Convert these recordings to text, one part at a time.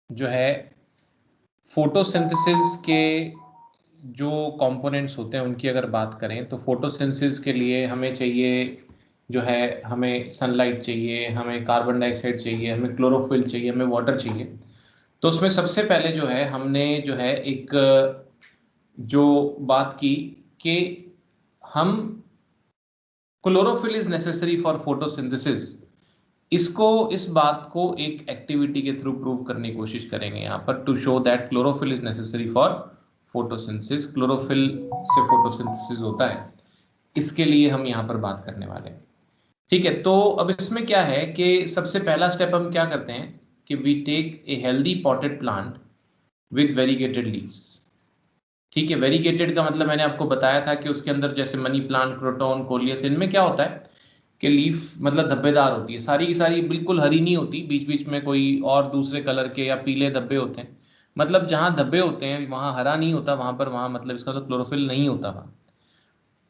जो है फोटोसिंथेसिस के जो कंपोनेंट्स होते हैं उनकी अगर बात करें तो फोटोसिंथेसिस के लिए हमें चाहिए जो है, हमें सनलाइट चाहिए, हमें कार्बन डाइऑक्साइड चाहिए, हमें क्लोरोफिल चाहिए, हमें वाटर चाहिए। तो उसमें सबसे पहले जो है हमने जो है एक जो बात की कि हम chlorophyll is necessary for photosynthesis, इसको इस बात को एक एक्टिविटी के थ्रू प्रूव करने की कोशिश करेंगे यहाँ पर, to show that chlorophyll is necessary for photosynthesis. Chlorophyll से फोटोसिंथेसिस होता है, इसके लिए हम यहाँ पर बात करने वाले हैं। ठीक है, तो अब इसमें क्या है कि सबसे पहला स्टेप हम क्या करते हैं कि we take a healthy potted plant with variegated leaves. ठीक है, वेरीगेटेड का मतलब मैंने आपको बताया था कि उसके अंदर जैसे मनी प्लांट, क्रोटोन, कोलियस, इनमें क्या होता है कि लीफ मतलब धब्बेदार होती है, सारी की सारी बिल्कुल हरी नहीं होती, बीच बीच में कोई और दूसरे कलर के या पीले धब्बे होते हैं। मतलब जहां धब्बे होते हैं वहां हरा नहीं होता, वहां पर वहां मतलब इसका मतलब क्लोरोफिल नहीं होता वहां।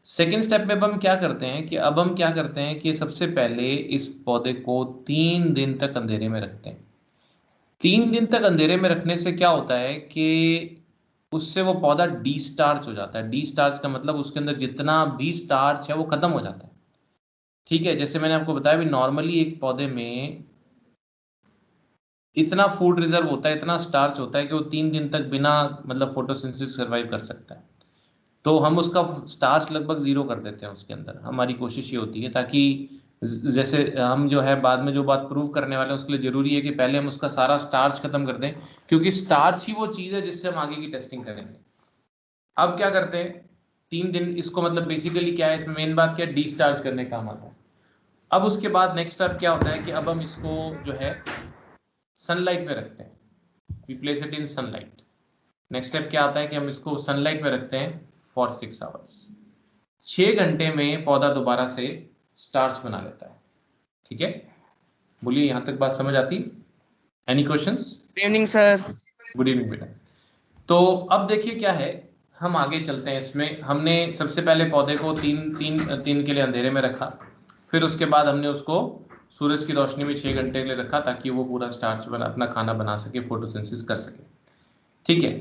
सेकेंड स्टेप में अब हम क्या करते हैं कि अब हम क्या करते हैं कि सबसे पहले इस पौधे को 3 दिन तक अंधेरे में रखते हैं। 3 दिन तक अंधेरे में रखने से क्या होता है कि उससे वो पौधा डी स्टार्च हो जाता है। डी स्टार्च का मतलब उसके अंदर जितना भी स्टार्च है वो खत्म हो जाता है। ठीक है, जैसे मैंने आपको बताया भी, नॉर्मली एक पौधे में इतना फूड रिजर्व होता है, इतना स्टार्च होता है कि वो 3 दिन तक बिना मतलब फोटोसिंथेसिस सर्वाइव कर सकता है। तो हम उसका स्टार्च लगभग जीरो कर देते हैं उसके अंदर। हमारी कोशिश ये होती है ताकि जैसे हम जो है बाद में जो बात प्रूव करने वाले हैं उसके लिए जरूरी है कि पहले हम उसका सारा स्टार्च खत्म कर दें, क्योंकि स्टार्च ही वो चीज है जिससे हम आगे की टेस्टिंग करेंगे। अब क्या करते हैं, 3 दिन इसको मतलब बेसिकली क्या है, इसमें मेन बात क्या है, डिस्चार्ज करने का काम आता है। अब उसके बाद नेक्स्ट स्टेप क्या होता है कि अब हम इसको जो है सनलाइट में रखते हैं, we place it in sunlight. Next step क्या आता है कि हम इसको सनलाइट में रखते हैं फॉर 6 आवर्स। 6 घंटे में पौधा दोबारा से स्टार्च बना लेता है। ठीक है, बोलिए यहां तक बात समझ आती? Any questions? Good evening sir. Good evening बेटा। तो अब देखिए क्या है, हम आगे चलते हैं। इसमें हमने सबसे पहले पौधे को तीन तीन दिन के लिए अंधेरे में रखा, फिर उसके बाद हमने उसको सूरज की रोशनी में 6 घंटे के लिए रखा ताकि वो पूरा स्टार्च बना अपना खाना बना सके, फोटोसिंथेसिस कर सके। ठीक है,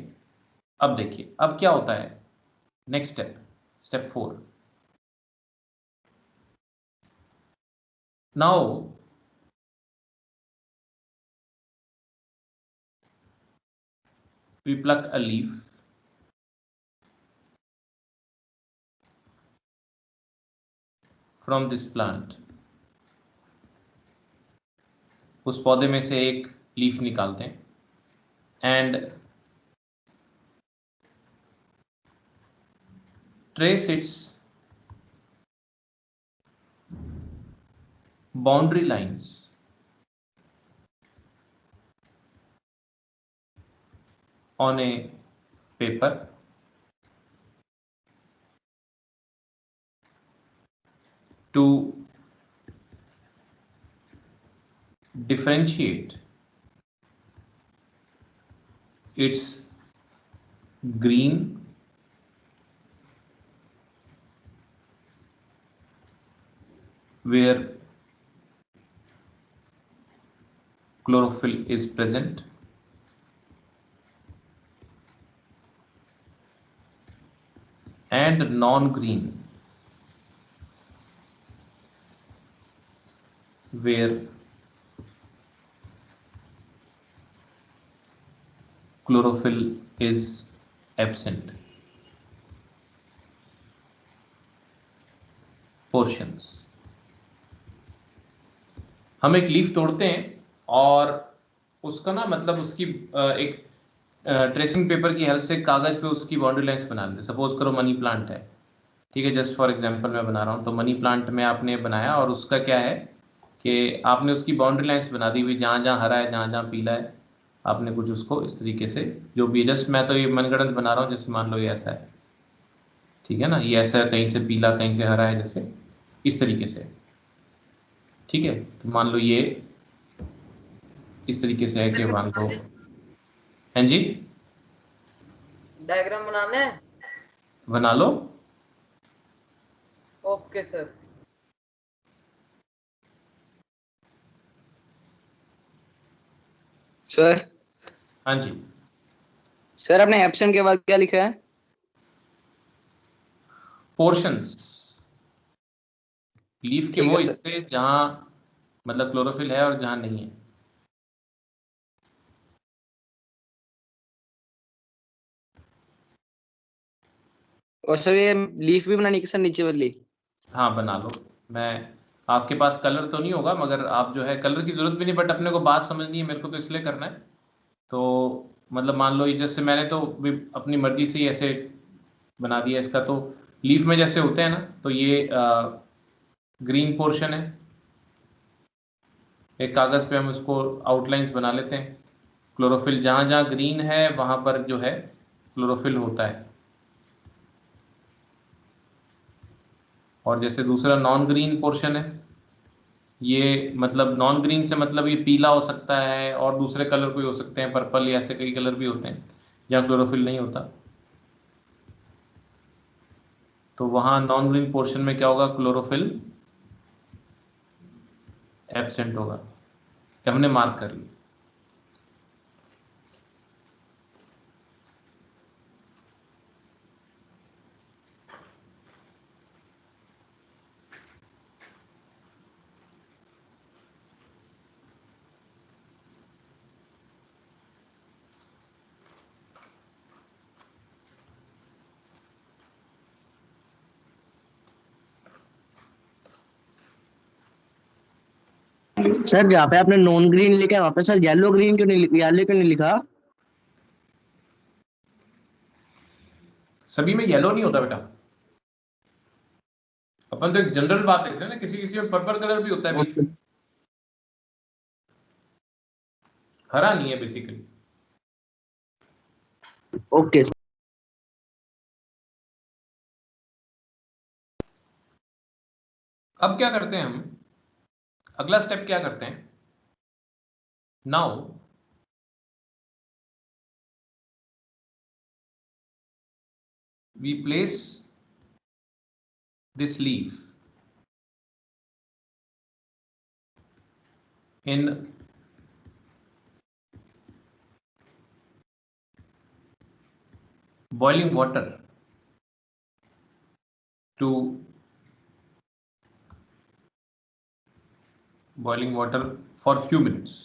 अब देखिए अब क्या होता है। Next step, step 4। Now we pluck a leaf from this plant। उस पौधे में से एक लीफ निकालते हैं and trace its boundary lines on a paper to differentiate its green where chlorophyll is present and non-green where chlorophyll is absent portions। हम एक leaf तोड़ते हैं और उसका ना मतलब उसकी एक ट्रेसिंग पेपर की हेल्प से कागज पे उसकी बाउंड्री लाइंस बना लेते। सपोज करो मनी प्लांट है, ठीक है, जस्ट फॉर एग्जांपल मैं बना रहा हूँ, तो मनी प्लांट में आपने बनाया और उसका क्या है कि आपने उसकी बाउंड्री लाइंस बना दी हुई, जहाँ जहाँ हरा है जहाँ जहाँ पीला है, आपने कुछ उसको इस तरीके से जो भी, जस्ट मैं तो ये मनगढ़ंत बना रहा हूँ, जैसे मान लो ये ऐसा है, ठीक है ना, ये ऐसा है, कहीं से पीला कहीं से हरा है, जैसे इस तरीके से। ठीक है, तो मान लो ये इस तरीके से है कि मान लो, हाँ जी, डायग्राम बनाना है। बना लो। Okay sir. सर हाँ जी सर आपने एब्सेंट के बाद क्या लिखा है? पोर्शंस, लीफ के ठीक वो है सर। हिस्से जहां मतलब क्लोरोफिल है और जहां नहीं है। और सर ये लीफ भी बनानी है सर नीचे वाली? हाँ बना लो। मैं आपके पास कलर तो नहीं होगा, मगर आप जो है कलर की जरूरत भी नहीं, बट अपने को बात समझनी है, मेरे को तो इसलिए करना है। तो मतलब मान लो ये जैसे मैंने तो भी अपनी मर्जी से ही ऐसे बना दिया इसका। तो लीफ में जैसे होते हैं ना, तो ये ग्रीन पोर्शन है। एक कागज पे हम उसको आउटलाइंस बना लेते हैं। क्लोरोफिल जहाँ जहाँ ग्रीन है वहाँ पर जो है क्लोरोफिल होता है। और जैसे दूसरा नॉन ग्रीन पोर्शन है, ये मतलब नॉन ग्रीन से मतलब ये पीला हो सकता है और दूसरे कलर कोई हो सकते हैं, पर्पल या ऐसे कई कलर भी होते हैं जहाँ क्लोरोफिल नहीं होता। तो वहाँ नॉन ग्रीन पोर्शन में क्या होगा, क्लोरोफिल एब्सेंट होगा। हमने मार्क कर लिया। सर जहाँ पे आपने नॉन ग्रीन लिखा है वहाँ पे सर येलो ग्रीन क्यों नहीं, येलो क्यों नहीं लिखा? सभी में येलो नहीं होता बेटा। अपन तो एक जनरल बात देख रहे हैं ना, किसी किसी में पर्पल कलर भी होता है भी। हरा नहीं है बेसिकली। ओके। अब क्या करते हैं हम, अगला स्टेप क्या करते हैं, now we place this leaf in boiling water to boiling water for few minutes.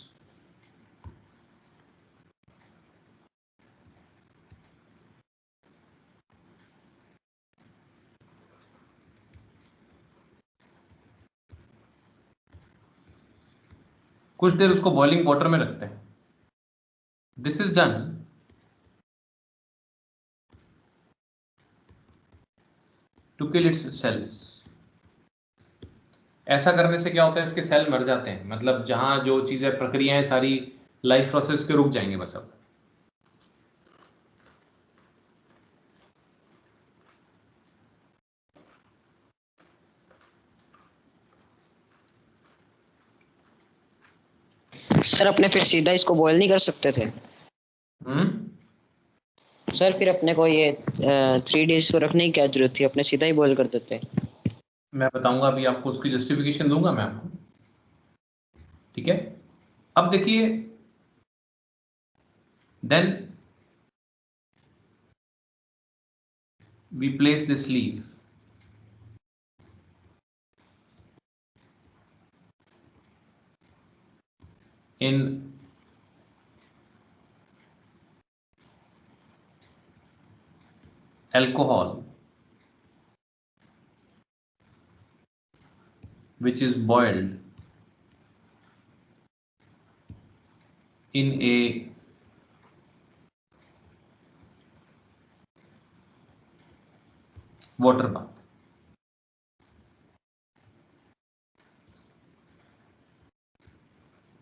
कुछ देर उसको बॉइलिंग वाटर में रखते हैं। This is done to kill its cells. ऐसा करने से क्या होता है, इसके सेल मर जाते हैं, मतलब जहां जो चीजें प्रक्रियाएं सारी लाइफ प्रोसेस के रुक जाएंगे बस। अब सर अपने फिर सीधा इसको बॉयल नहीं कर सकते थे? सर फिर अपने को ये 3 डेज को रखने की क्या जरूरत थी, अपने सीधा ही बॉयल कर देते। मैं बताऊंगा अभी आपको, उसकी जस्टिफिकेशन दूंगा मैं आपको, ठीक है। अब देखिए, then we place this leaf in alcohol which is boiled in a water bath.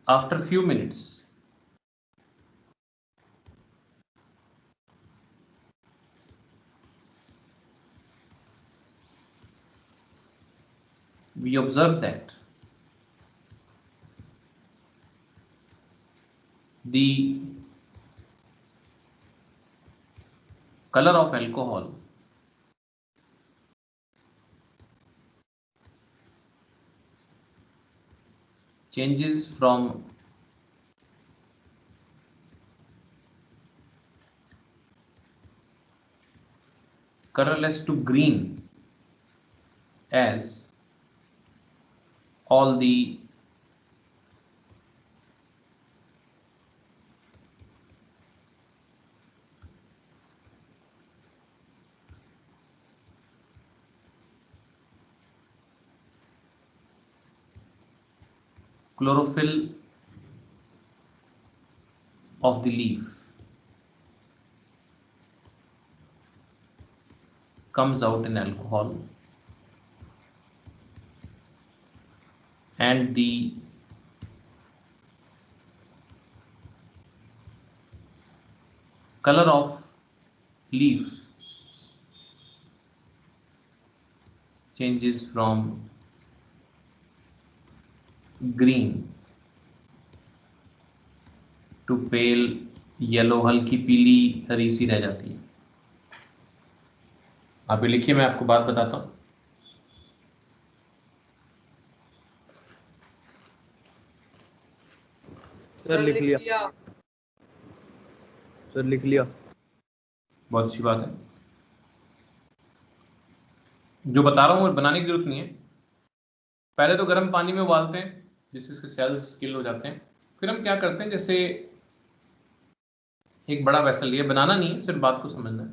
After few minutes, we observe that the color of alcohol changes from colorless to green as all the chlorophyll of the leaf comes out in alcohol, and the color of leaf changes from green to pale yellow, हल्की पीली हरी सी रह जाती है। आप ये लिखिए, मैं आपको बात बताता हूं। सर लिख लिया। सर लिख लिया। बहुत अच्छी बात है। जो बता रहा हूं वो बनाने की जरूरत नहीं है। पहले तो गर्म पानी में उबालते हैं जिससे इसके सेल्स किल हो जाते हैं। फिर हम क्या करते हैं, जैसे एक बड़ा वेसल लिए, बनाना नहीं है, सिर्फ बात को समझना है।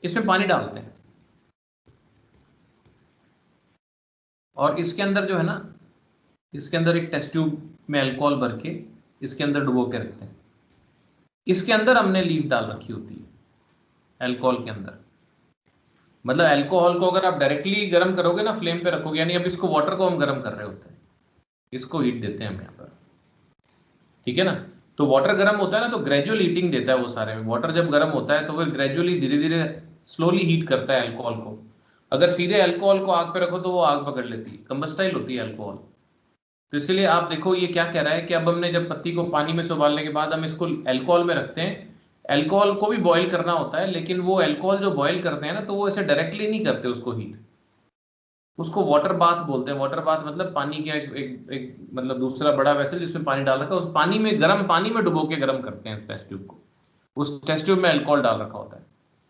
इसमें पानी डालते हैं और इसके अंदर जो है ना, इसके अंदर एक टेस्ट ट्यूब में अल्कोहल भर के इसके अंदर डुबो के रखते हैं। इसके अंदर हमने लीफ डाल रखी होती है, अल्कोहल के अंदर। मतलब अल्कोहल को अगर आप डायरेक्टली गर्म करोगे ना, फ्लेम पे रखोगे, यानी अब इसको वाटर को हम गर्म कर रहे होते हैं, इसको हीट देते हैं हम यहाँ पर, ठीक है ना। तो वाटर गर्म होता है ना, तो ग्रेजुअल हीटिंग देता है वो सारे में। वाटर जब गर्म होता है तो फिर ग्रेजुअली धीरे धीरे स्लोली हीट करता है अल्कोहल को। अगर सीधे अल्कोहल को आग पे रखो तो वो आग पकड़ लेती है, कंबस्टाइल होती है अल्कोहल। तो इसलिए आप देखो ये क्या कह रहा है कि अब हमने जब पत्ती को पानी में से उबालने के बाद हम इसको अल्कोहल में रखते हैं। अल्कोहल को भी बॉईल करना होता है, लेकिन वो अल्कोहल जो बॉईल करते हैं ना, तो वो ऐसे डायरेक्टली नहीं करते उसको हीट, उसको वाटर बाथ बोलते हैं। वाटर बाथ मतलब पानी का एक मतलब दूसरा बड़ा वेसल जिसमें पानी डाल रखा है, उस पानी में, गर्म पानी में डुबो के गर्म करते हैं इस टेस्ट ट्यूब को। उस टेस्ट ट्यूब में अल्कोहल डाल रखा होता है।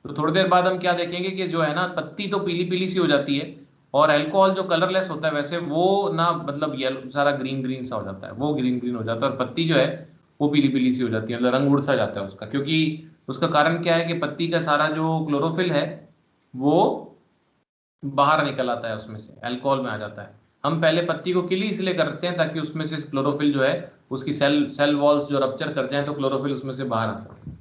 तो थोड़ी देर बाद हम क्या देखेंगे कि जो है ना, पत्ती तो पीली पीली सी हो जाती है, और अल्कोहल जो कलरलेस होता है वैसे, वो ना मतलब येलो सारा ग्रीन ग्रीन सा हो जाता है, वो ग्रीन ग्रीन हो जाता है, और पत्ती जो है वो पीली पीली सी हो जाती है, मतलब रंग उड़ सा जाता है उसका। क्योंकि उसका कारण क्या है कि पत्ती का सारा जो क्लोरोफिल है वो बाहर निकल आता है, उसमें से अल्कोहल में आ जाता है। हम पहले पत्ती को किली इसलिए करते हैं ताकि उसमें से क्लोरोफिल जो है, उसकी सेल वॉल्स जो रप्चर कर जाए तो क्लोरोफिल उसमें से बाहर आ सके।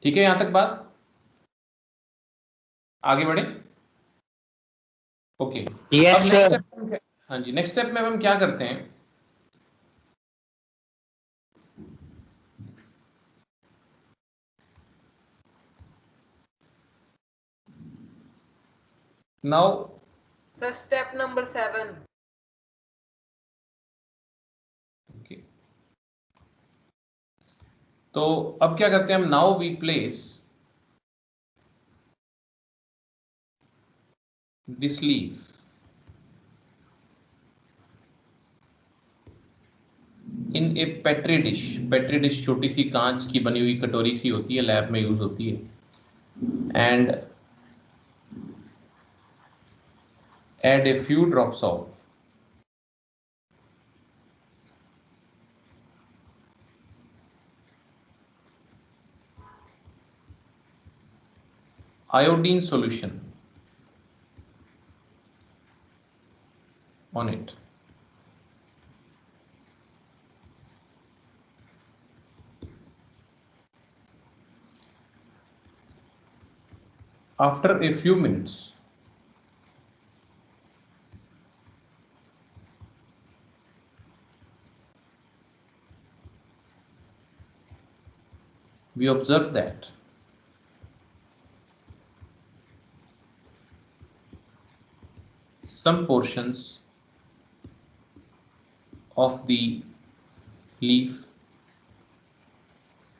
ठीक है, यहां तक बात, आगे बढ़े। ओके, अब यस नेक्स्ट सर। स्टेप, हाँ जी, नेक्स्ट स्टेप में हम क्या करते हैं, now sir step number 7। Okay, तो अब क्या करते हैं हम, now we place this leaf in a petri dish. Petri dish छोटी सी कांच की बनी हुई कटोरी सी होती है, लैब में यूज होती है। And add a few drops of iodine solution on it. After a few minutes, we observe that some portions of the leaf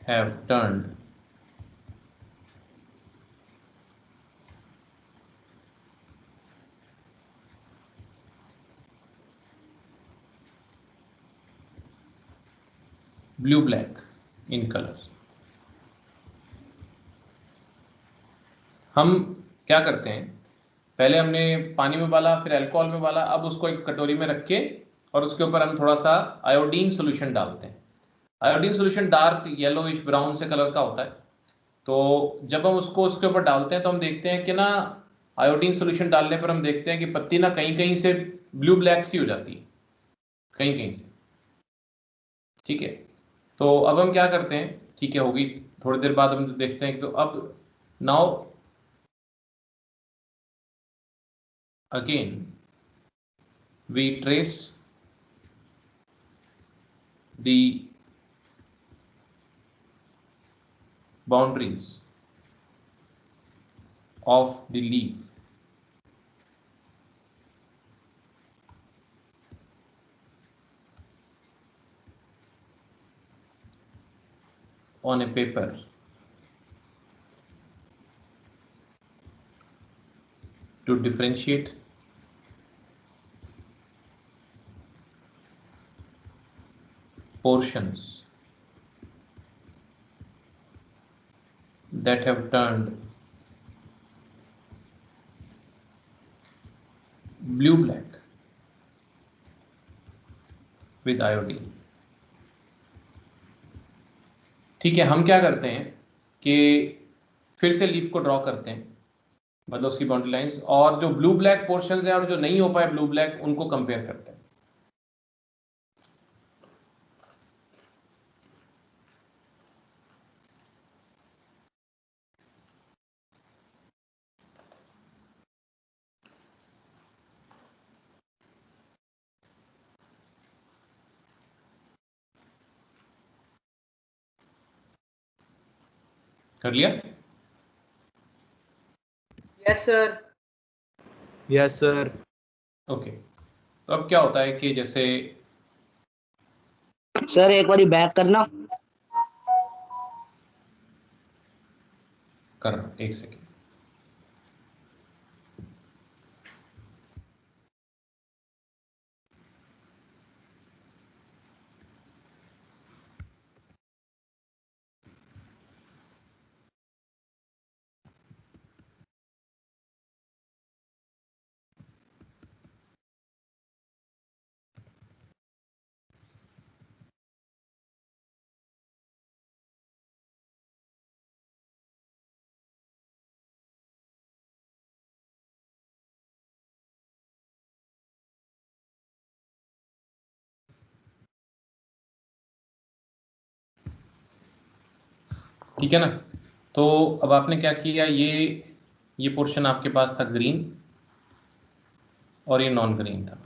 have turned blue black in color. हम क्या करते हैं, पहले हमने पानी में उबाला, फिर अल्कोहल में उबाला, अब उसको एक कटोरी में रख के और उसके ऊपर हम थोड़ा सा आयोडीन सोल्यूशन डालते हैं। Iodine solution dark yellowish brown से कलर का होता है। तो जब हम उसको उसके ऊपर डालते हैं तो हम देखते हैं कि ना आयोडीन सोल्यूशन डालने पर हम देखते हैं कि पत्ती ना कहीं कहीं से ब्लू ब्लैक सी हो जाती है, कहीं कहीं से। ठीक है, तो अब हम क्या करते हैं, ठीक है होगी, थोड़ी देर बाद हम देखते हैं। तो अब now again we trace the boundaries of the leaf on a paper to differentiate portions that have turned blue black with iodine। ठीक है, हम क्या करते हैं कि फिर से लीफ को ड्रॉ करते हैं, मतलब उसकी बाउंड्री लाइंस, और जो ब्लू ब्लैक पोर्शंस हैं और जो नहीं हो पाए ब्लू ब्लैक, उनको कंपेयर करते हैं। कर लिया? Yes sir. Yes sir. Okay, तो अब क्या होता है कि जैसे सर एक बारी बैक करना। कर, एक सेकेंड। ठीक है ना, तो अब आपने क्या किया, ये पोर्शन आपके पास था ग्रीन और ये नॉन ग्रीन था।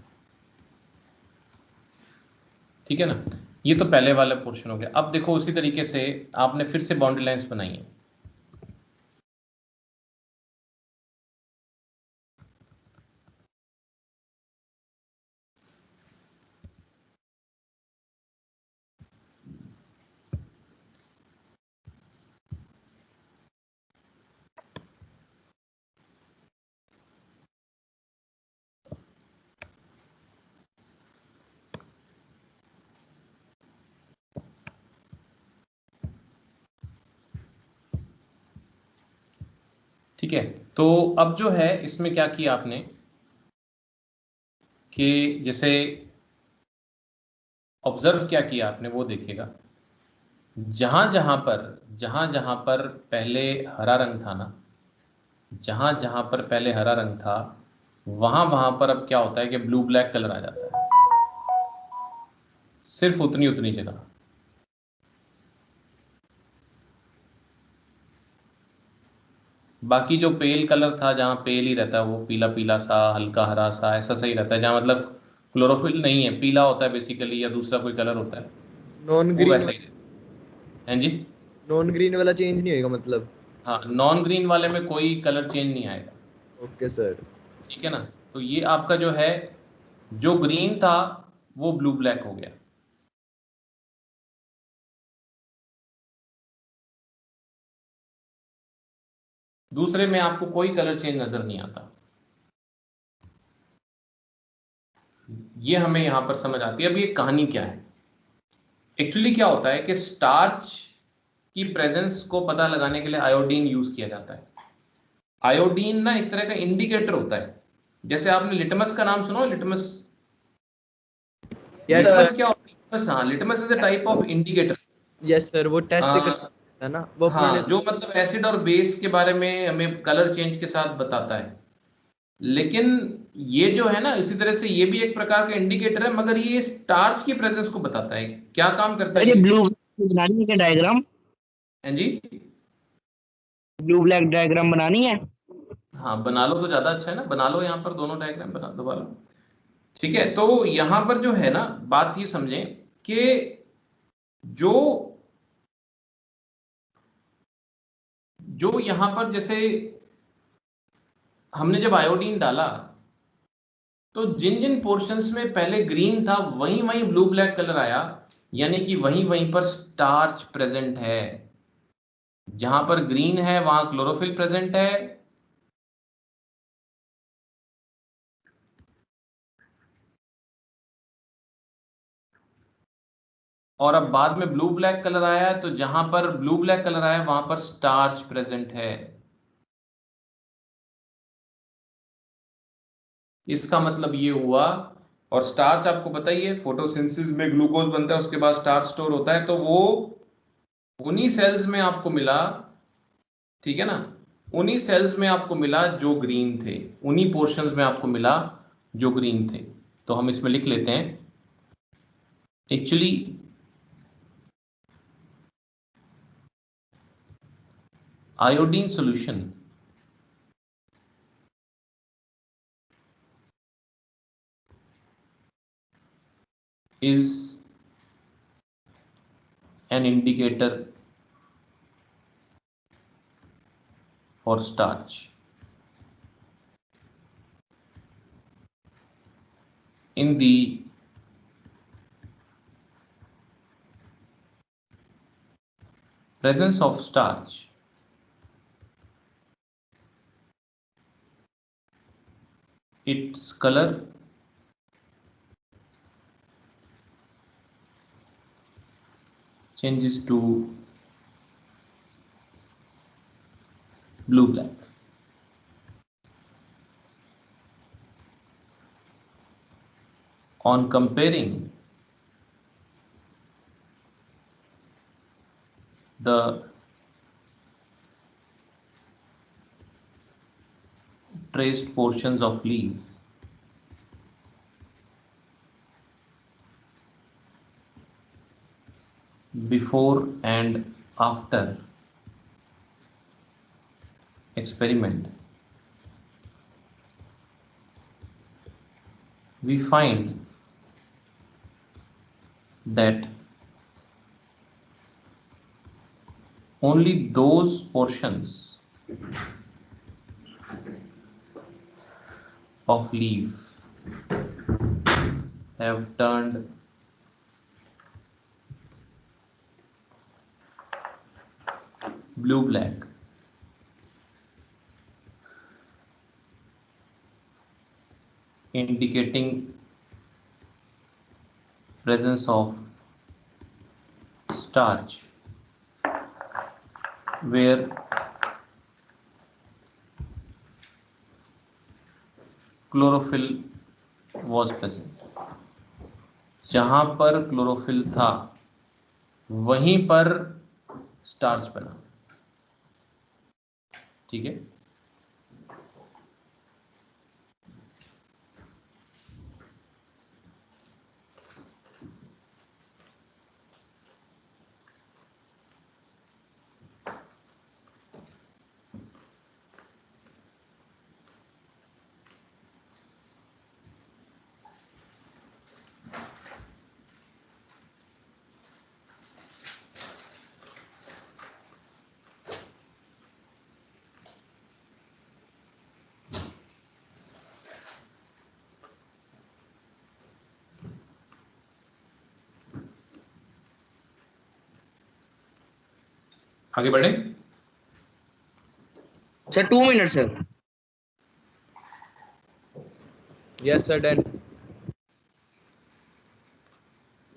ठीक है ना, ये तो पहले वाला पोर्शन हो गया। अब देखो उसी तरीके से आपने फिर से बाउंड्री लाइंस बनाई है। ठीक है, तो अब जो है इसमें क्या किया आपने कि जैसे ऑब्जर्व क्या किया आपने वो देखिएगा, जहां जहां पर पहले हरा रंग था ना, जहां जहां पर पहले हरा रंग था, वहां वहां पर अब क्या होता है कि ब्लू ब्लैक कलर आ जाता है, सिर्फ उतनी उतनी जगह। बाकी जो पेल कलर था, जहाँ पेल ही रहता है, वो पीला पीला सा, हल्का हरा सा, ऐसा सही रहता है। जहाँ मतलब क्लोरोफिल नहीं है, पीला होता है बेसिकली, या दूसरा कोई कलर होता है, नॉन वो ग्रीन, वैसा ही रहता है। हैं जी? नॉन ग्रीन वाला चेंज नहीं होगा मतलब? हाँ, नॉन ग्रीन वाले में कोई कलर चेंज नहीं आएगा। Okay sir. ठीक है ना, तो ये आपका जो है, जो ग्रीन था वो ब्लू ब्लैक हो गया। दूसरे में आपको कोई कलर चेंज नजर नहीं आता। ये हमें यहां पर समझ आती है। अब ये कहानी क्या है, एक्चुअली क्या होता है कि स्टार्च की प्रेजेंस को पता लगाने के लिए आयोडीन यूज किया जाता है। आयोडीन ना एक तरह का इंडिकेटर होता है, जैसे आपने लिटमस का नाम सुना हो, लिटमस। Yes litmus sir. क्या होता है? लिटमस, हाँ, litmus is a type of indicator. Yes sir, वो टेस्ट करता है ना वो अपने। हाँ, जो मतलब एसिड और बेस के बारे में हमें कलर चेंज के साथ बताता है। लेकिन ये जो है ना, इसी तरह से ये भी एक प्रकार का इंडिकेटर है, मगर ये स्टार्च की प्रेजेंस को बताता है। क्या काम करता सर है ये ये? ब्लू बनानी है क्या डायग्राम? हाँ जी। ब्लू ब्लैक डायग्राम बनानी है? हाँ, बना लो तो ज्यादा अच्छा है ना, बना लो, यहाँ पर दोनों डायग्राम बना दो वाला। ठीक है, तो यहाँ पर जो है ना, बात ये समझें कि जो जो यहाँ पर जैसे हमने जब आयोडीन डाला, तो जिन जिन पोर्शंस में पहले ग्रीन था वहीं वहीं ब्लू ब्लैक कलर आया, यानी कि वहीं वहीं पर स्टार्च प्रेजेंट है। जहां पर ग्रीन है वहां क्लोरोफिल प्रेजेंट है, और अब बाद में ब्लू ब्लैक कलर आया है, तो जहां पर ब्लू ब्लैक कलर आया वहां पर स्टार्च प्रेजेंट है। इसका मतलब ये हुआ। और स्टार्च आपको पता ही है, फोटोसिंथेसिस में ग्लूकोज बनता है, उसके बाद स्टार्च स्टोर होता है, तो वो उन्हीं सेल्स में आपको मिला। ठीक है ना, उन्हीं सेल्स में आपको मिला जो ग्रीन थे, उन्हीं पोर्शंस में आपको मिला जो ग्रीन थे। तो हम इसमें लिख लेते हैं, actually iodine solution is an indicator for starch. In the presence of starch, its color changes to blue black. On comparing the traced portions of leaf, before and after experiment, we find that only those portions of leaf have turned blue black, indicating presence of starch, where chlorophyll was present। जहां पर chlorophyll था वहीं पर starch बना। ठीक है, आगे बढ़े। Sir 2 minute sir. Yes sir, done.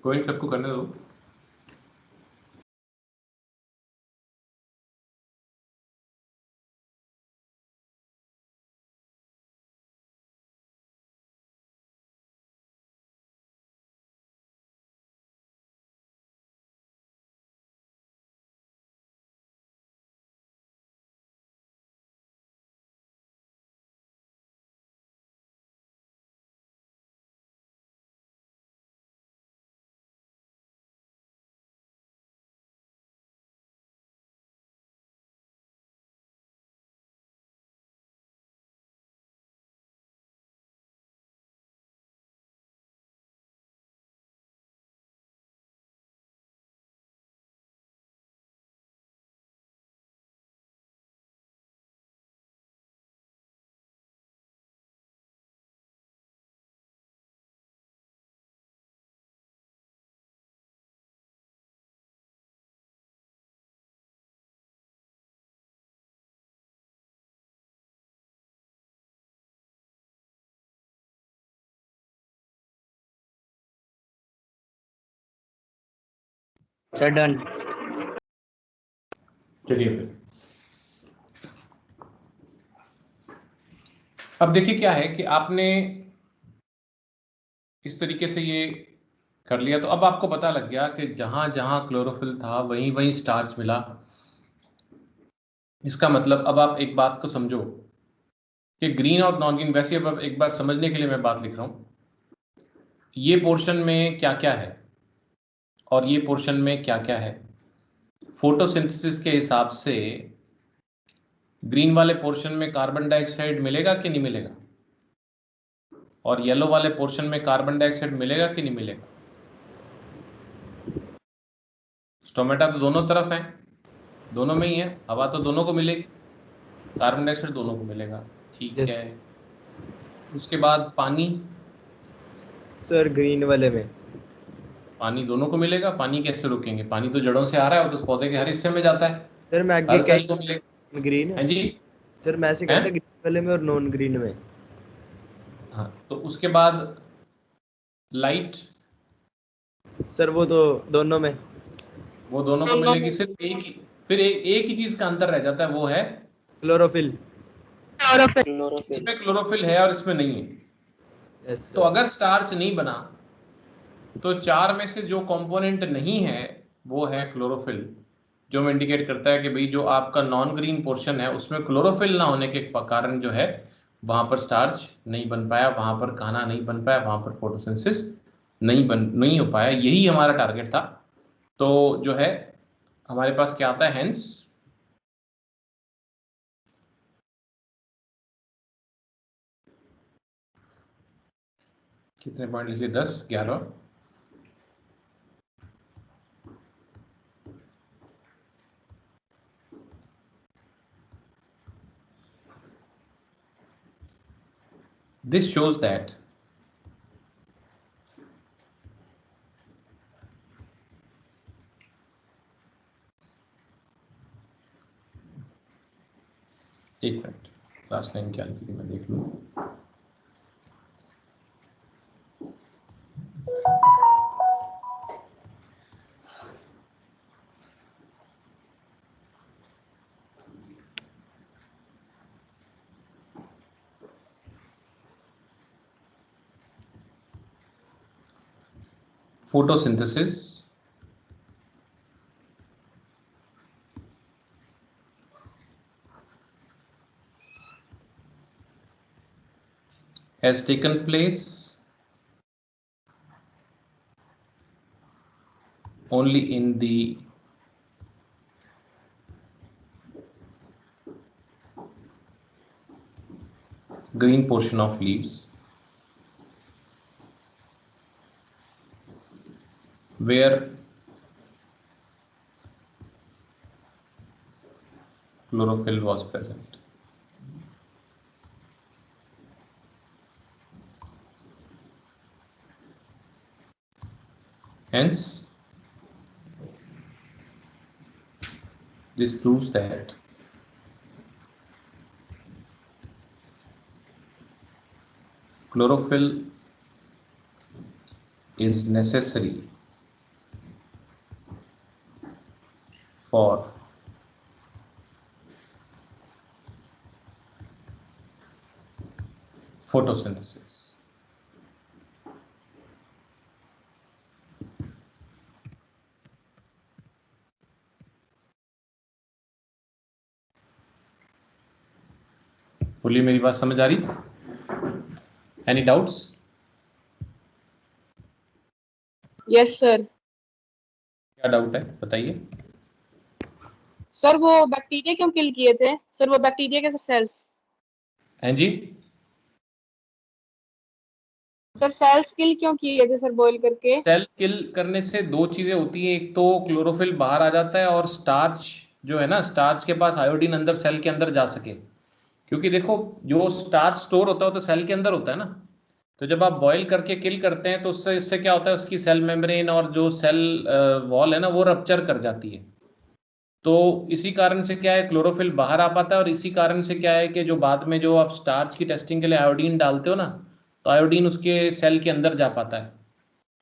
Going सबको करने दो। Sir done. चलिए फिर अब देखिए क्या है कि आपने इस तरीके से ये कर लिया, तो अब आपको पता लग गया कि जहां जहां क्लोरोफिल था वहीं वहीं स्टार्च मिला। इसका मतलब अब आप एक बात को समझो कि ग्रीन और नॉन ग्रीन, वैसे अब एक बार समझने के लिए मैं बात लिख रहा हूं, ये पोर्शन में क्या क्या है और ये पोर्शन में क्या क्या है। फोटोसिंथेसिस के हिसाब से ग्रीन वाले पोर्शन में कार्बन डाइऑक्साइड मिलेगा कि नहीं मिलेगा, और येलो वाले पोर्शन में कार्बन डाइऑक्साइड मिलेगा कि नहीं मिलेगा। स्टोमेटा तो दोनों तरफ है, दोनों में ही है, हवा तो दोनों को मिलेगी, कार्बन डाइऑक्साइड दोनों को मिलेगा, ठीक Yes. है। उसके बाद पानी, सर ग्रीन वाले में। पानी दोनों को मिलेगा। पानी कैसे रोकेंगे, पानी तो जड़ों से आ रहा है, वो तो पौधे के हर हिस्से में जाता है, सर मैं आगे हर सेल को मिलेगा। ग्रीन हैं जी, सर मैं ऐसे कहता ग्रीन वाले में और नॉन ग्रीन में। हाँ। तो उसके बाद लाइट, सर वो तो दोनों में। वो दोनों को मिलेगी, सिर्फ एक ही, फिर एक ही चीज का अंतर रह जाता है, वो है क्लोरोफिल। इसमें क्लोरोफिल है और इसमें नहीं है। यस तो अगर स्टार्च नहीं बना तो चार में से जो कंपोनेंट नहीं है वो है क्लोरोफिल, जो में इंडिकेट करता है कि भाई जो आपका नॉन ग्रीन पोर्शन है उसमें क्लोरोफिल ना होने के कारण जो है वहां पर स्टार्च नहीं बन पाया, वहां पर खाना नहीं बन पाया, वहां पर फोटोसिंथेसिस नहीं हो पाया। यही हमारा टारगेट था। तो जो है हमारे पास क्या आता है, हेंस कितने पॉइंट लिख लिए, 10 11। This shows that एक मिनट, लास्ट लाइन क्या लिखी थी मैं देख लूँ। photosynthesis has taken place only in the green portion of leaves, where chlorophyll was present. Hence, this proves that chlorophyll is necessary for photosynthesis. बोलिए, मेरी बात समझ आ रही? Any doubts? Yes sir. क्या डाउट है बताइए। सर वो बैक्टीरिया क्यों किल किए थे सर, वो बैक्टीरिया के सेल्स? हैं जी, सर सेल्स किल क्यों किए थे सर बॉईल करके? सेल किल करने से दो चीजें होती है, एक तो क्लोरोफिल बाहर आ जाता है और स्टार्च जो है ना, स्टार्च के पास आयोडीन अंदर सेल के अंदर जा सके। क्योंकि देखो जो स्टार्च स्टोर होता है वो तो सेल के अंदर होता है ना, तो जब आप बॉईल करके किल करते हैं तो उससे इससे क्या होता है, उसकी सेल मेम्ब्रेन और जो सेल वॉल है ना वो रप्चर कर जाती है। तो इसी कारण से क्या है, क्लोरोफिल बाहर आ पाता है, और इसी कारण से क्या है कि जो बाद में जो आप स्टार्च की टेस्टिंग के लिए आयोडीन डालते हो ना, तो आयोडीन उसके सेल के अंदर जा पाता है।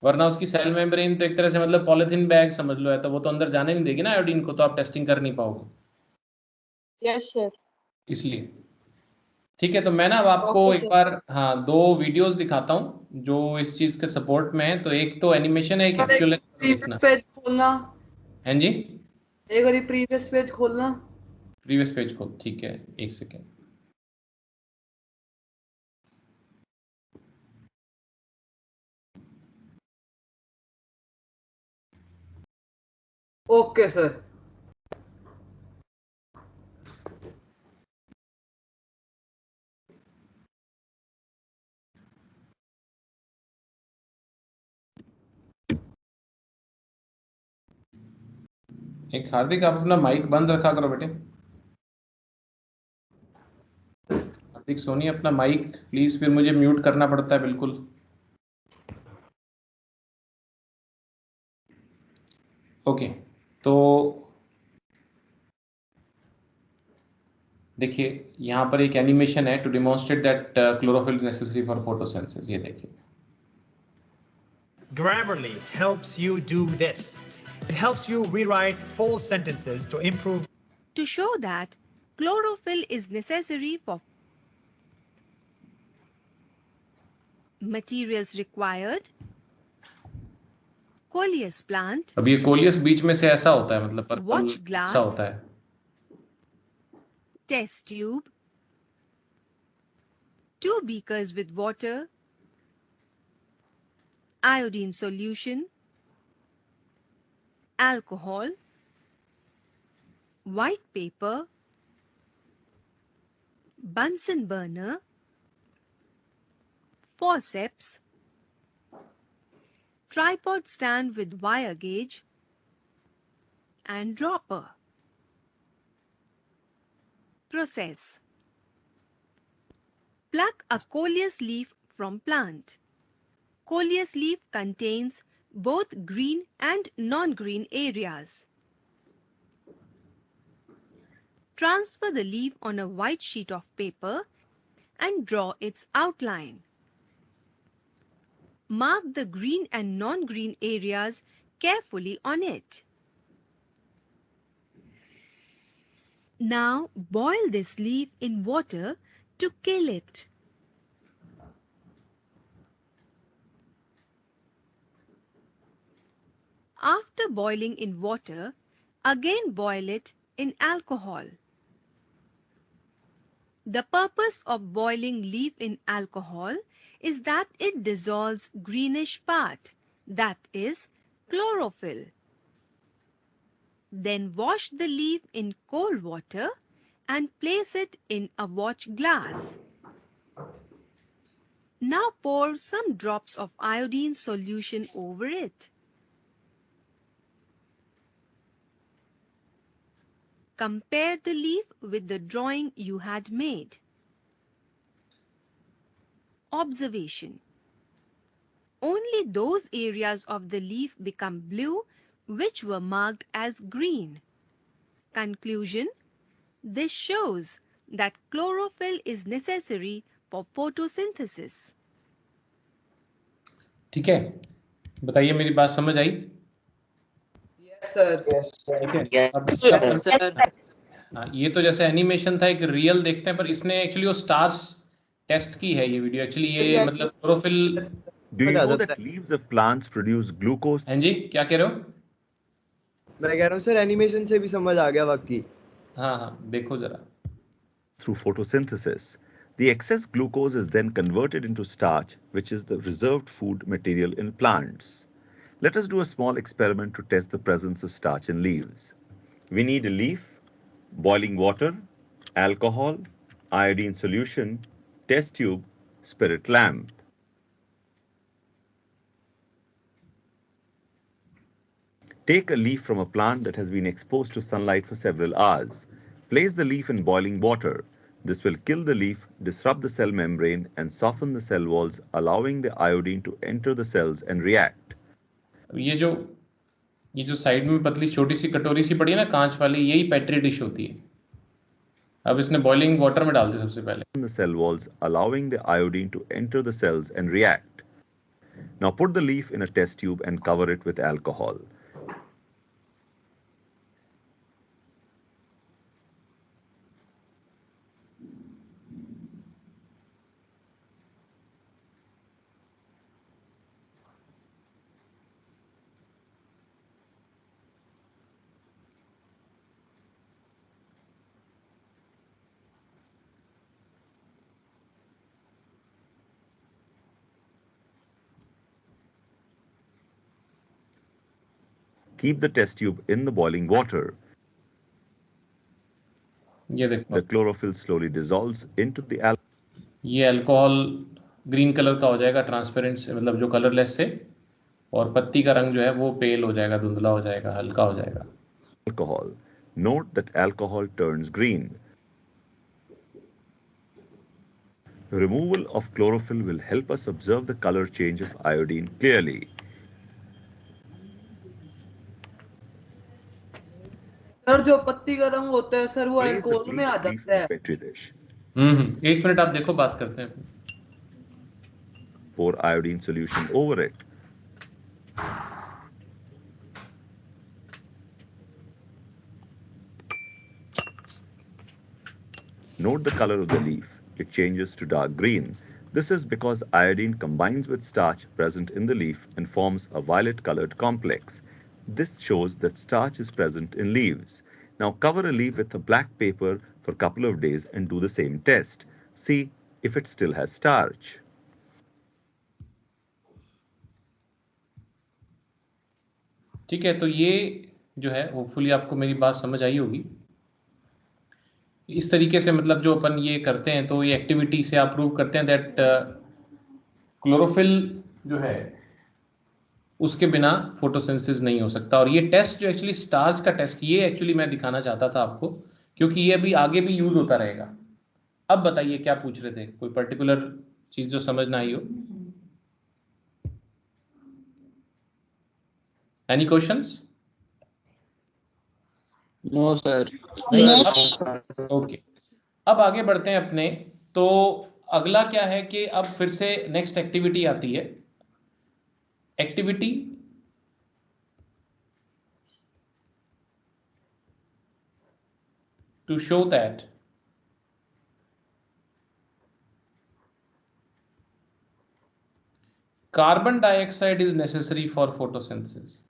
वरना उसकी सेल मेम्ब्रेन तो एक तरह से मतलब पॉलिथीन बैग समझ लो है, तो वो तो अंदर जाने नहीं देगी ना आयोडीन को, तो आप टेस्टिंग कर नहीं पाओगे। Yes sir. इसलिए ठीक है, तो मैं ना अब आपको ओके एक सर। बार हाँ 2 वीडियोस दिखाता हूँ जो इस चीज के सपोर्ट में है। तो एक तो एनिमेशन है, एक सर एक एक्चुअल प्रीवियस देखना। पेज खोलना, हैं जी, एक बारी प्रीवियस पेज खोलना। प्रीवियस पेज को, ठीक है, एक सेकेंड। Okay sir. एक हार्दिक, आप अपना माइक बंद रखा करो बेटे। हार्दिक सोनी, अपना माइक प्लीज, फिर मुझे म्यूट करना पड़ता है बिल्कुल। ओके, तो देखिए यहाँ पर एक एनिमेशन है to demonstrate that chlorophyll necessary for photosynthesis. ये देखिए। Grammarly helps you do this. It helps you rewrite full sentences to improve. To show that chlorophyll is necessary for materials required, Coleus plant, अब ये coleus बीच में से ऐसा होता है, मतलब पर्पल watch सा glass, होता है। test tube, 2 beakers with water, iodine solution, alcohol, white paper, Bunsen burner, forceps, tripod stand with wire gauge, and dropper. Process. Pluck a coleus leaf from plant. Coleus leaf contains both green and non-green areas. Transfer the leaf on a white sheet of paper and draw its outline. Mark the green and non-green areas carefully on it. Now boil this leaf in water to kill it. After boiling in water, again boil it in alcohol. The purpose of boiling leaf in alcohol is that it dissolves greenish part, that is chlorophyll. Then wash the leaf in cold water and place it in a watch glass. Now pour some drops of iodine solution over it. Compare the leaf with the drawing you had made. Observation. Only those areas of the leaf become blue which were marked as green. Conclusion. This shows that chlorophyll is necessary for photosynthesis. ठीक है, बताइए मेरी बात समझ आई? Yes sir. ठीक है, अब सब हाँ, ये तो जैसे एनिमेशन था, एक रियल देखते हैं, पर इसने एक्चुअली वो स्टार्स टेस्ट की है ये वीडियो। एक्चुअली ये मतलब chlorophyll. Do you know that leaves of plants produce glucose? हैं जी, क्या कह रहे हो? मैं कह रहा हूँ सर एनिमेशन से भी समझ आ गया बाकी। हाँ हाँ, देखो जरा। Through photosynthesis. The excess glucose is then converted into starch, which is the reserved food material in plants. Let us do a small experiment to test the presence of starch in leaves. We need a leaf, boiling water, alcohol, iodine solution, test tube, spirit lamp. Take a leaf from a plant that has been exposed to sunlight for several hours. Place the leaf in boiling water. This will kill the leaf, disrupt the cell membrane, and soften the cell walls, allowing the iodine to enter the cells and react. ये जो side में पतली छोटी सी कटोरी सी पड़ी है ना कांच वाली, यही पेट्री डिश होती है। अब इसने बॉइलिंग वाटर में डाल दिया सबसे पहले। The cell walls, allowing the iodine to enter the cells and react. Now put the leaf in a test tube and cover it with alcohol. Keep the test tube in the boiling water. ये देखो The chlorophyll slowly dissolves into the alcohol. ये alcohol green colour का हो जाएगा, transparent से मतलब जो colourless से, और पत्ती का रंग जो है वो पेल हो जाएगा, धुंधला हो जाएगा, हल्का हो जाएगा. Alcohol. Note that alcohol turns green. Removal of chlorophyll will help us observe the color change of iodine clearly. Sir जो पत्ती का रंग होता है सर वो Place the अल्कोहल में आ bleached leaf जाता in है. a petri dish. 1 मिनट आप देखो, बात करते हैं. Pour iodine solution over it. Note the color of the leaf. It changes to dark green. This is because iodine combines with starch present in the leaf and forms a violet-colored complex. This shows that starch is present in leaves. Now cover a leaf with a black paper for a couple of days and do the same test. See if it still has starch. ठीक है, तो ये जो है hopefully आपको मेरी बात समझ आई होगी. इस तरीके से मतलब जो अपन ये करते हैं, तो ये एक्टिविटी से आप प्रूव करते हैं दैट क्लोरोफिल जो है उसके बिना फोटोसिंथेसिस नहीं हो सकता. और ये टेस्ट जो एक्चुअली स्टार्स का टेस्ट, ये एक्चुअली मैं दिखाना चाहता था आपको, क्योंकि ये अभी आगे भी यूज होता रहेगा. अब बताइए क्या पूछ रहे थे, कोई पर्टिकुलर चीज जो समझ ना आई हो? Any questions? No sir. Okay, अब आगे बढ़ते हैं अपने. तो अगला क्या है कि अब फिर से नेक्स्ट एक्टिविटी आती है. Activity to show that carbon dioxide is necessary for photosynthesis.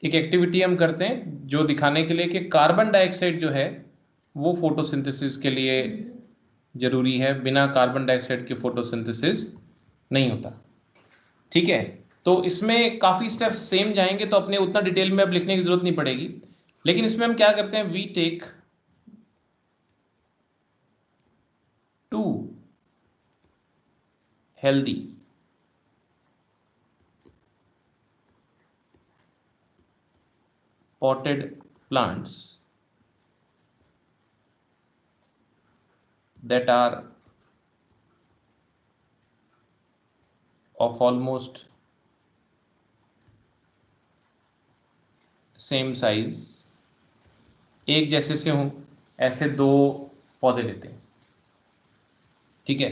एक एक्टिविटी हम करते हैं जो दिखाने के लिए कि कार्बन डाइऑक्साइड जो है वो फोटोसिंथेसिस के लिए जरूरी है, बिना कार्बन डाइऑक्साइड के फोटोसिंथेसिस नहीं होता. ठीक है, तो इसमें काफी स्टेप्स सेम जाएंगे, तो अपने उतना डिटेल में अब लिखने की जरूरत नहीं पड़ेगी. लेकिन इसमें हम क्या करते हैं, we take 2 healthy potted plants that are of almost same size, एक जैसे से हों, ऐसे 2 पौधे लेते हैं. ठीक है,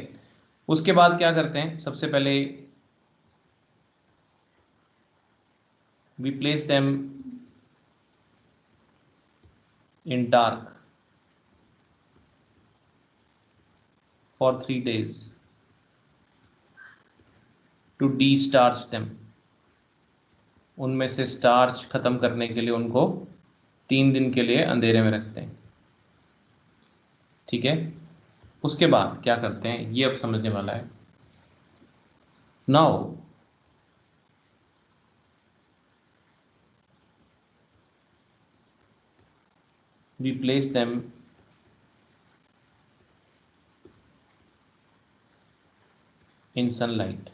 उसके बाद क्या करते हैं, सबसे पहले we place them in dark for 3 days to de-starch them. उनमें से स्टार्च खत्म करने के लिए उनको 3 दिन के लिए अंधेरे में रखते हैं. ठीक है, उसके बाद क्या करते हैं ये अब समझने वाला है. Now we place them in sunlight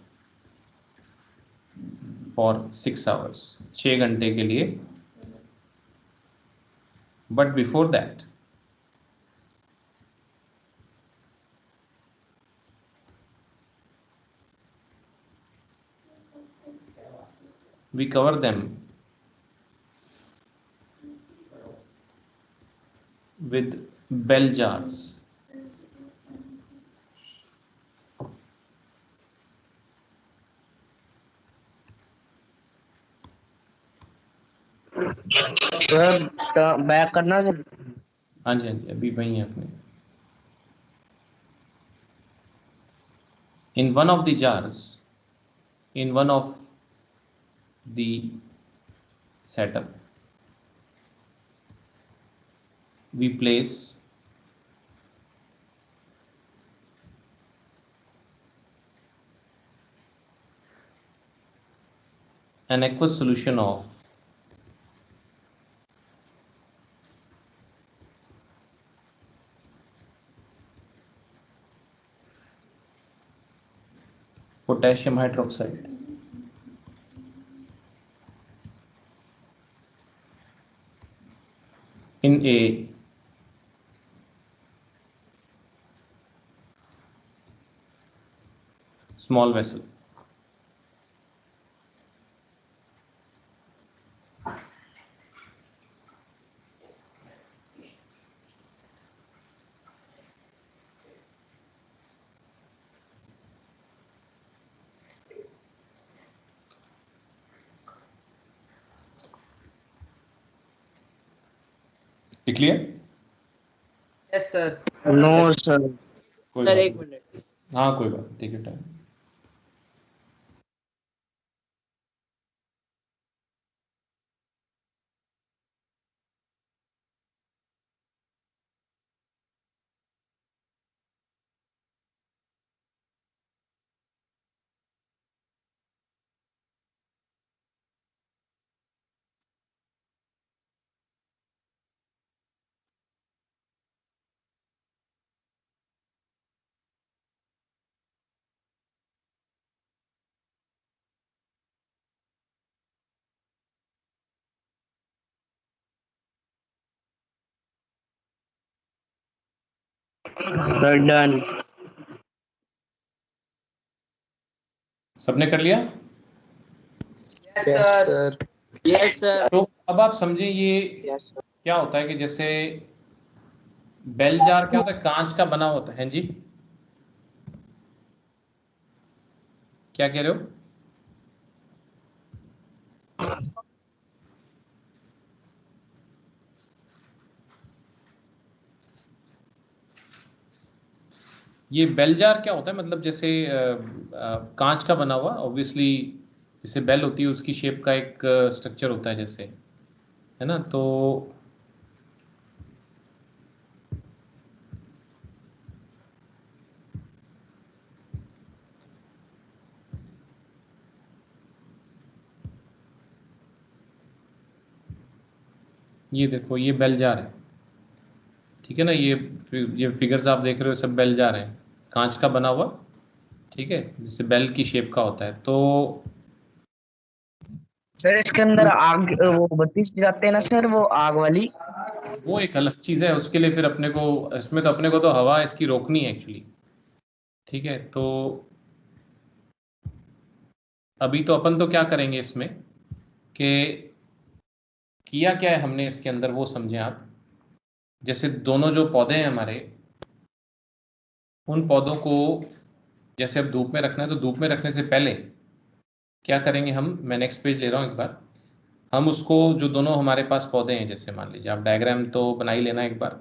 for 6 hours, 6 घंटे के लिए. But before that we cover them with bell jars. Sir back करना सर। हाँ जी, हाँ जी, अभी वही है अपने। In one of the jars, in one of the setup, we place an aqueous solution of potassium hydroxide. In a small vessel. Clear? Yes sir. No sir. कोई sir बात एक नहीं। मिनट। हाँ कोई बात, take your time. Sir done. सबने कर लिया? Yes sir. Sir yes sir. तो अब आप समझे ये यस सर। क्या होता है कि जैसे बेल जार क्या होता है, कांच का बना होता है जी। क्या कह रहे हो? ये बेल जार क्या होता है, मतलब जैसे कांच का बना हुआ, ऑब्वियसली जैसे बेल होती है उसकी शेप का एक स्ट्रक्चर होता है जैसे, है ना। तो ये देखो ये बेल जार है, ठीक है ना। ये फिगर्स आप देख रहे हो सब बेल जार हैं, कांच का बना हुआ, ठीक है, जिससे बेल की शेप का होता है। तो सर इसके अंदर आग वो 32 जाते हैं ना सर, वो आग वाली। वो एक अलग चीज़ है, उसके लिए फिर अपने को इसमें तो अपने को तो हवा इसकी रोकनी है एक्चुअली, ठीक है। तो अभी तो अपन तो क्या करेंगे इसमें कि किया क्या है हमने इसके अंदर वो समझें आप। जैसे दोनों जो पौधे हैं हमारे, उन पौधों को जैसे अब धूप में रखना है, तो धूप में रखने से पहले क्या करेंगे हम, मैं नेक्स्ट पेज ले रहा हूँ एक बार। हम उसको जो दोनों हमारे पास पौधे हैं, जैसे मान लीजिए आप डायग्राम तो बना ही लेना एक बार।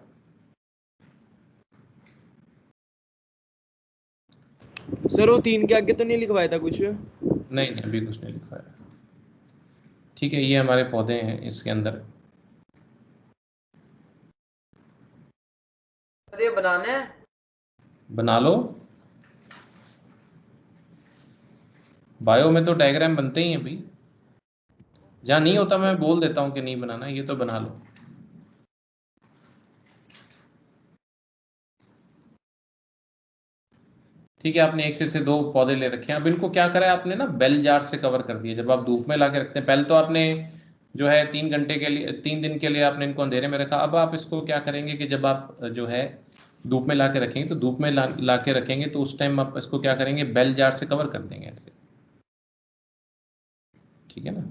सर वो 3 के आगे तो नहीं लिखवाया था कुछ? नहीं नहीं अभी कुछ नहीं लिखवाया, ठीक है। ये हमारे पौधे हैं इसके अंदर। सर ये बनाने हैं? बना लो, बायो में तो डायग्राम बनते ही हैं भाई। जहाँ नहीं होता मैं बोल देता हूँ कि नहीं बनाना, ये तो बना लो। ठीक है, आपने एक से दो पौधे ले रखे हैं। अब इनको क्या करा है आपने ना, बेल जार से कवर कर दिया। जब आप धूप में ला के रखते हैं, पहले तो आपने जो है 3 घंटे के लिए, 3 दिन के लिए आपने इनको अंधेरे में रखा। अब आप इसको क्या करेंगे कि जब आप जो है धूप में ला के रखेंगे, तो धूप में ला के रखेंगे तो उस टाइम आप इसको क्या करेंगे, बेल जार से कवर कर देंगे ऐसे, ठीक है ना।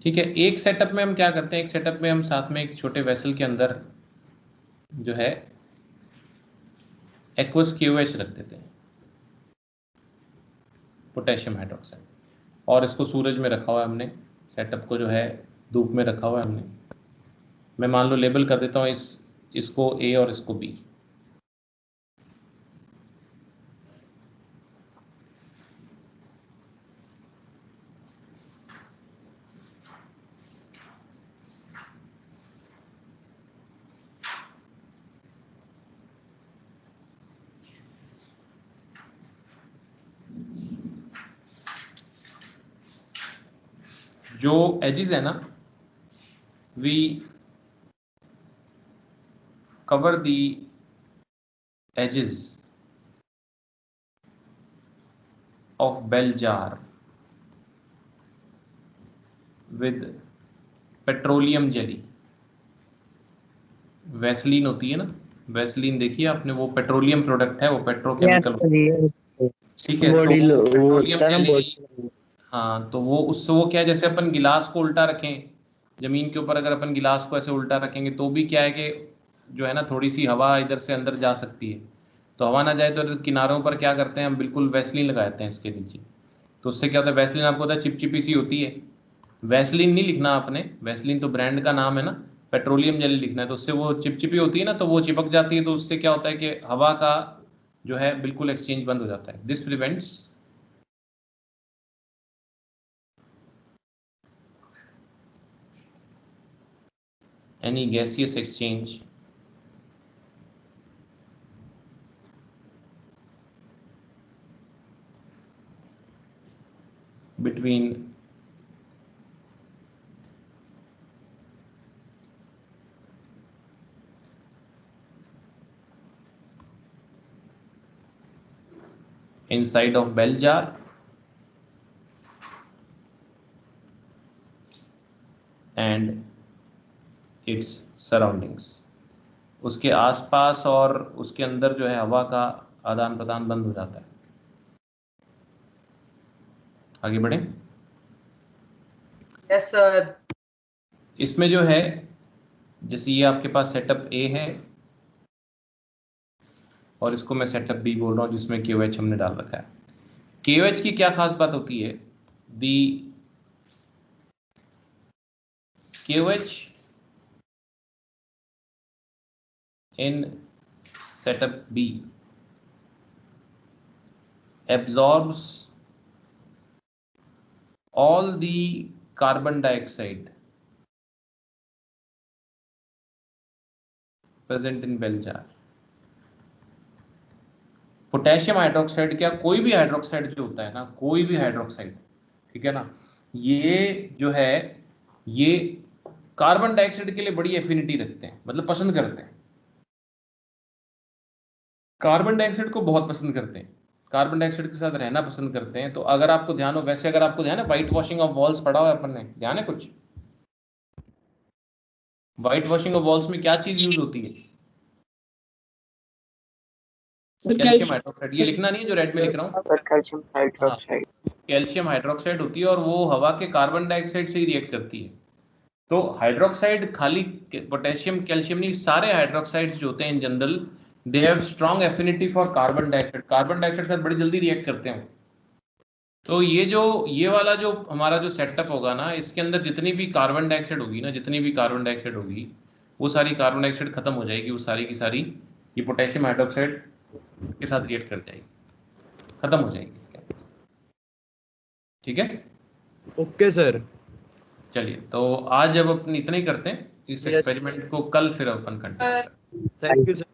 ठीक है, एक सेटअप में हम क्या करते हैं, एक सेटअप में हम साथ में एक छोटे वेसल के अंदर जो है एक्वस KOH रख देते हैं, पोटेशियम हाइड्रोक्साइड, और इसको सूरज में रखा हुआ है हमने, सेटअप को जो है धूप में रखा हुआ है हमने। मैं मान लो लेबल कर देता हूँ इसको A और इसको B। जो एजेस है ना, we cover the edges of bell jar with petroleum jelly. Vaseline होती है ना, वैसलीन देखिए आपने, वो पेट्रोलियम प्रोडक्ट है, वो पेट्रोकेमिकल, ठीक है। तो पेट्रोलियम जेली, हाँ, तो वो उससे वो क्या है, जैसे अपन गिलास को उल्टा रखें जमीन के ऊपर, अगर अपन गिलास को ऐसे उल्टा रखेंगे तो भी क्या है कि जो है ना थोड़ी सी हवा इधर से अंदर जा सकती है, तो हवा ना जाए तो किनारों पर क्या करते हैं हम, बिल्कुल वैसलीन लगा देते हैं इसके नीचे। तो उससे क्या होता है, वैसलीन आपको पता है चिपचिपी सी होती है। वैसलीन नहीं लिखना आपने, वैसलीन तो ब्रांड का नाम है ना, पेट्रोलियम जेली लिखना है। तो उससे वो चिपचिपी होती है ना, तो वो चिपक जाती है, तो उससे क्या होता है कि हवा का जो है बिल्कुल एक्सचेंज बंद हो जाता है। This prevents any gaseous exchange between inside of bell jar and its surroundings। उसके आसपास और उसके अंदर जो है हवा का आदान प्रदान बंद हो जाता है। आगे बढ़े। Yes sir. इसमें जो है, जैसे ये आपके पास सेटअप A है और इसको मैं सेटअप B बोल रहा हूँ, जिसमें KOH हमने डाल रखा है। KOH की क्या खास बात होती है, दी KOH in setup B absorbs all the carbon dioxide present in bell jar। Potassium hydroxide, क्या कोई भी हाइड्रोक्साइड जो होता है ना, कोई भी हाइड्रोक्साइड, ठीक है ना, ये जो है ये कार्बन डाइऑक्साइड के लिए बड़ी एफिनिटी रखते हैं, मतलब पसंद करते हैं, कार्बन डाइऑक्साइड को बहुत पसंद करते हैं, कार्बन डाइऑक्साइड के साथ रहना पसंद करते हैं। तो अगर आपको ध्यान हो, वैसे अगर आपको ध्यान है, व्हाइट वॉशिंग ऑफ वॉल्स पढ़ा हुआ है अपन ने, ध्यान है कुछ? व्हाइट वॉशिंग ऑफ वॉल्स में क्या चीज यूज होती है? Calcium hydroxide. ये लिखना नहीं है जो रेड में लिख रहा हूँ, कैल्शियम हाइड्रोक्साइड। कैल्शियम हाइड्रोक्साइड होती है, और वो हवा के कार्बन डाइऑक्साइड से ही रिएक्ट करती है। तो हाइड्रोक्साइड खाली पोटेशियम कैल्शियम नहीं, सारे हाइड्रोक्साइड्स जो होते हैं in general, they have strong affinity for carbon dioxide, carbon dioxide के साथ बड़ी जल्दी रिएक्ट करते हैं। तो ये वाला जो हमारा जो सेटअप होगा ना, इसके अंदर जितनी भी कार्बन डाइऑक्साइड होगी ना, जितनी भी कार्बन डाइऑक्साइड होगी, वो सारी कार्बन डाइऑक्साइड खत्म हो जाएगी, वो सारी की सारी ये पोटेशियम हाइड्रोक्साइड के साथ रिएक्ट कर जाएगी, खत्म हो जाएगी इसके अंदर। ठीक है, ओके सर। चलिए, तो आज जब अपन इतना ही करते हैं, इस एक्सपेरिमेंट को कल फिर अपन कंटिन्यू करते हैं। Thank you sir.